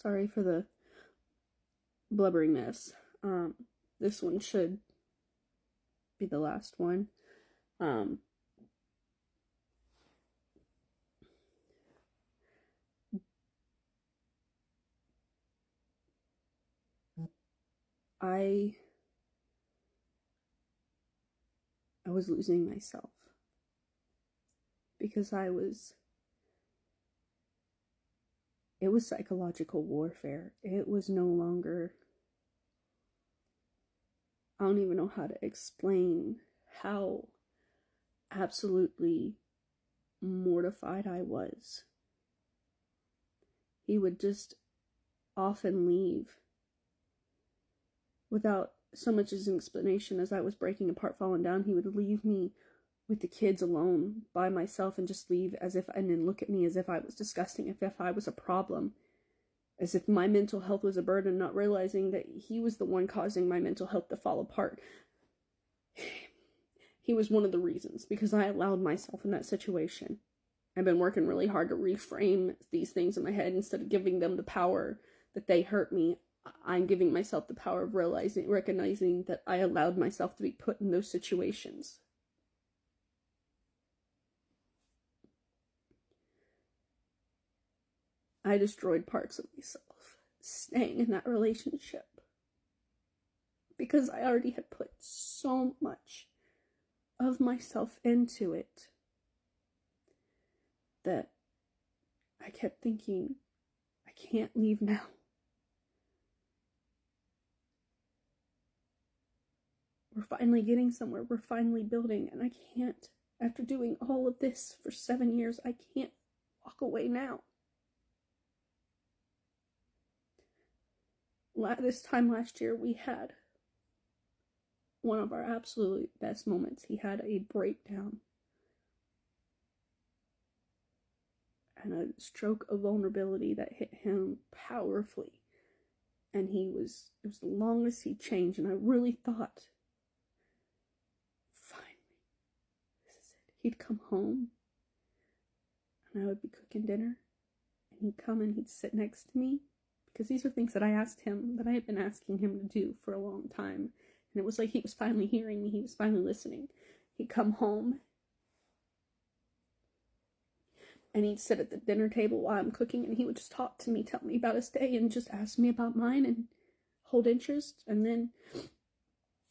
Sorry for the blubbering mess. This one should be the last one. I was losing myself because it was psychological warfare. It was no longer, I don't even know how to explain how absolutely mortified I was. He would just often leave without so much as an explanation. As I was breaking apart, falling down, he would leave me with the kids alone by myself and just leave and then look at me as if I was disgusting, as if I was a problem, as if my mental health was a burden, not realizing that he was the one causing my mental health to fall apart. He was one of the reasons, because I allowed myself in that situation. I've been working really hard to reframe these things in my head. Instead of giving them the power that they hurt me, I'm giving myself the power of recognizing that I allowed myself to be put in those situations. I destroyed parts of myself staying in that relationship because I already had put so much of myself into it that I kept thinking, I can't leave now. We're finally getting somewhere. We're finally building, and I can't, after doing all of this for 7 years, I can't walk away now. This time last year, we had one of our absolute best moments. He had a breakdown and a stroke of vulnerability that hit him powerfully. And it was the longest he changed, and I really thought, finally, this is it. He'd come home, and I would be cooking dinner, and he'd come and he'd sit next to me, because these are things that I asked him, that I had been asking him to do for a long time. And it was like he was finally hearing me. He was finally listening. He'd come home, and he'd sit at the dinner table while I'm cooking, and he would just talk to me, tell me about his day, and just ask me about mine, and hold interest. And then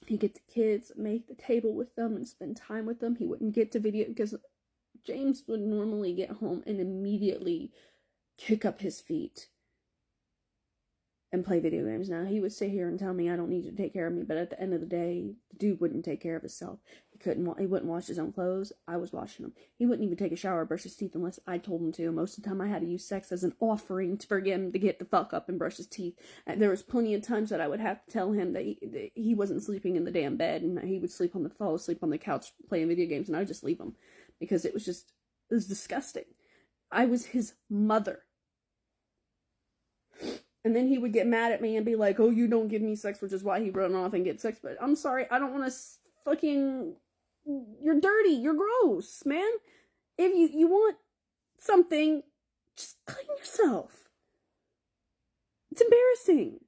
he'd get the kids, make the table with them, and spend time with them. He wouldn't get to video, because James would normally get home and immediately kick up his feet and play video games. Now, he would sit here and tell me I don't need you to take care of me, but at the end of the day, the dude wouldn't take care of himself. He wouldn't wash his own clothes. I was washing them. He wouldn't even take a shower or brush his teeth unless I told him to. Most of the time, I had to use sex as an offering for him to get the fuck up and brush his teeth. And there was plenty of times that I would have to tell him that he wasn't sleeping in the damn bed, and he would fall asleep on the couch playing video games, and I would just leave him, because it was disgusting. I was his mother. And then he would get mad at me and be like, oh, you don't give me sex, which is why he run off and get sex. But I'm sorry, I don't want to fucking... You're dirty. You're gross, man. If you want something, just clean yourself. It's embarrassing.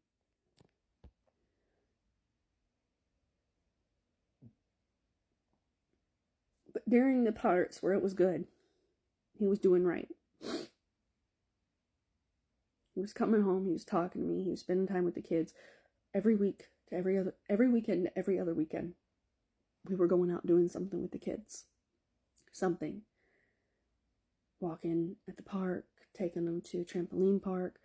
But during the parts where it was good, he was doing right. He was coming home, he was talking to me, he was spending time with the kids. Every week, every weekend, every other weekend, we were going out doing something with the kids. Something. Walking at the park, taking them to a trampoline park,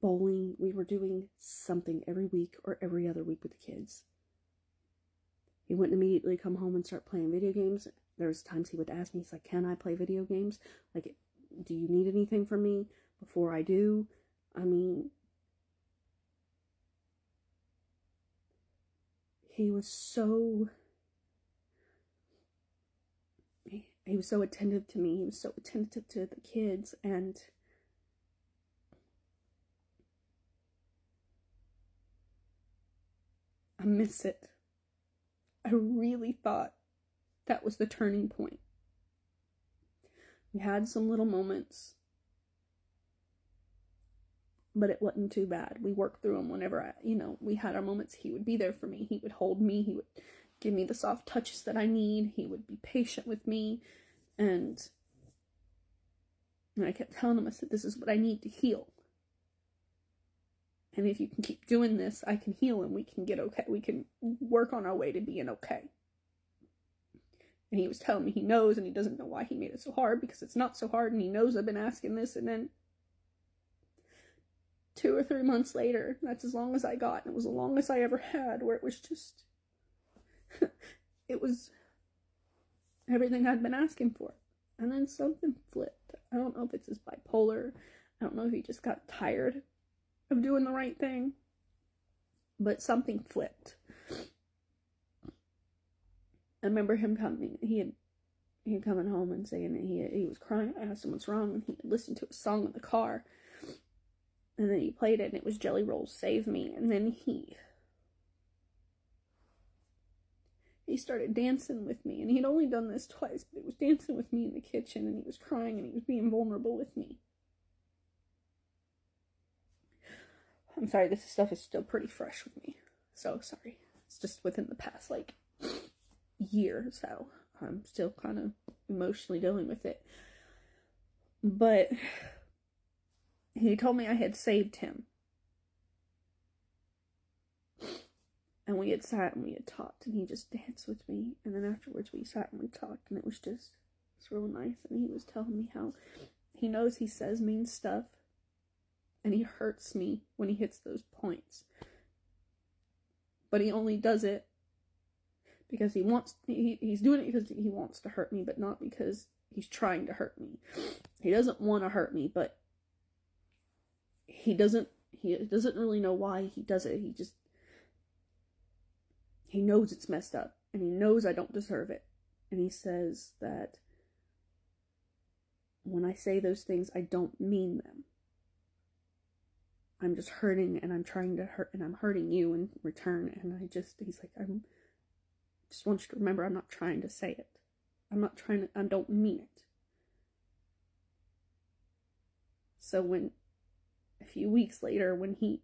bowling. We were doing something every week or every other week with the kids. He wouldn't immediately come home and start playing video games. There was times he would ask me, he's like, can I play video games? Like, do you need anything from me before I do? I mean, he was so attentive to me. He was so attentive to the kids, and I miss it. I really thought that was the turning point. We had some little moments but it wasn't too bad. We worked through them whenever we had our moments. He would be there for me. He would hold me. He would give me the soft touches that I need. He would be patient with me. And I kept telling him, I said, this is what I need to heal. And if you can keep doing this, I can heal and we can get okay. We can work on our way to being okay. And he was telling me he knows, and he doesn't know why he made it so hard, because it's not so hard, and he knows I've been asking this. And then 2 or 3 months later, that's as long as I got, and it was the longest I ever had, where it was just, it was everything I'd been asking for. And then something flipped. I don't know if it's his bipolar. I don't know if he just got tired of doing the right thing. But something flipped. I remember him coming. He had coming home and saying that he was crying. I asked him what's wrong, and he had listened to a song in the car. And then he played it, and it was Jelly Roll's Save Me. And then he started dancing with me, and he'd only done this twice, but he was dancing with me in the kitchen, and he was crying, and he was being vulnerable with me. I'm sorry, this stuff is still pretty fresh with me. So sorry. It's just within the past, year, so I'm still kind of emotionally dealing with it. But he told me I had saved him. And we had sat and we had talked, and he just danced with me. And then afterwards we sat and we talked, and it's real nice. And he was telling me how he knows he says mean stuff, and he hurts me when he hits those points. But he only does it because he's doing it because he wants to hurt me, but not because he's trying to hurt me. He doesn't want to hurt me, but he doesn't really know why he does it. He knows it's messed up, and he knows I don't deserve it. And he says that when I say those things, I don't mean them. I'm just hurting, and I'm trying to hurt, and I'm hurting you in return. And he's like, I just want you to remember, I'm not trying to say it. I don't mean it. So when, a few weeks later, when he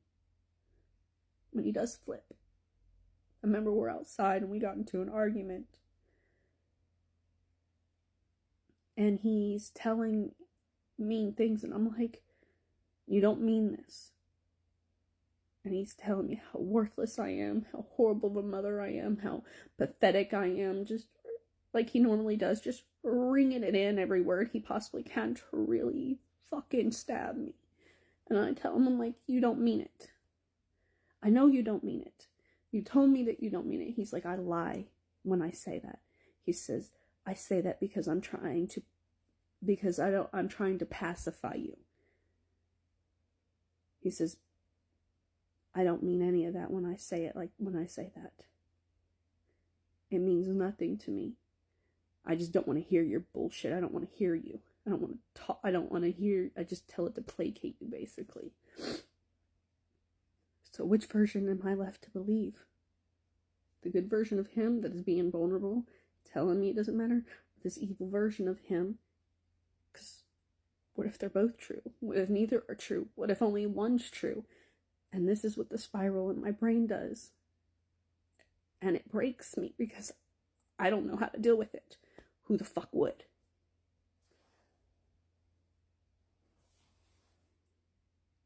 does flip, I remember we're outside and we got into an argument. And he's telling mean things, and I'm like, you don't mean this. And he's telling me how worthless I am, how horrible of a mother I am, how pathetic I am, just like he normally does, just ringing it in every word he possibly can to really fucking stab me. And I tell him, I'm like, you don't mean it. I know you don't mean it. You told me that you don't mean it. He's like, I lie when I say that. He says, I say that because I'm trying to pacify you. He says, I don't mean any of that when I say it, when I say that. It means nothing to me. I just don't want to hear your bullshit. I don't want to hear you. I don't want to talk. I don't want to hear. I just tell it to placate you, basically. So which version am I left to believe? The good version of him that is being vulnerable, telling me it doesn't matter? Or this evil version of him? Because what if they're both true? What if neither are true? What if only one's true? And this is what the spiral in my brain does. And it breaks me because I don't know how to deal with it. Who the fuck would?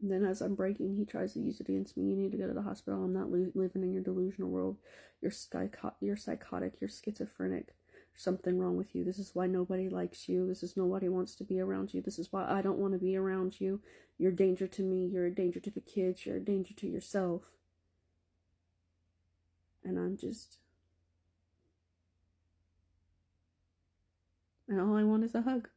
And then as I'm breaking, he tries to use it against me. You need to go to the hospital. I'm not living in your delusional world. You're psychotic. You're schizophrenic. There's something wrong with you. This is why nobody likes you. This is nobody wants to be around you. This is why I don't want to be around you. You're a danger to me. You're a danger to the kids. You're a danger to yourself. And and all I want is a hug.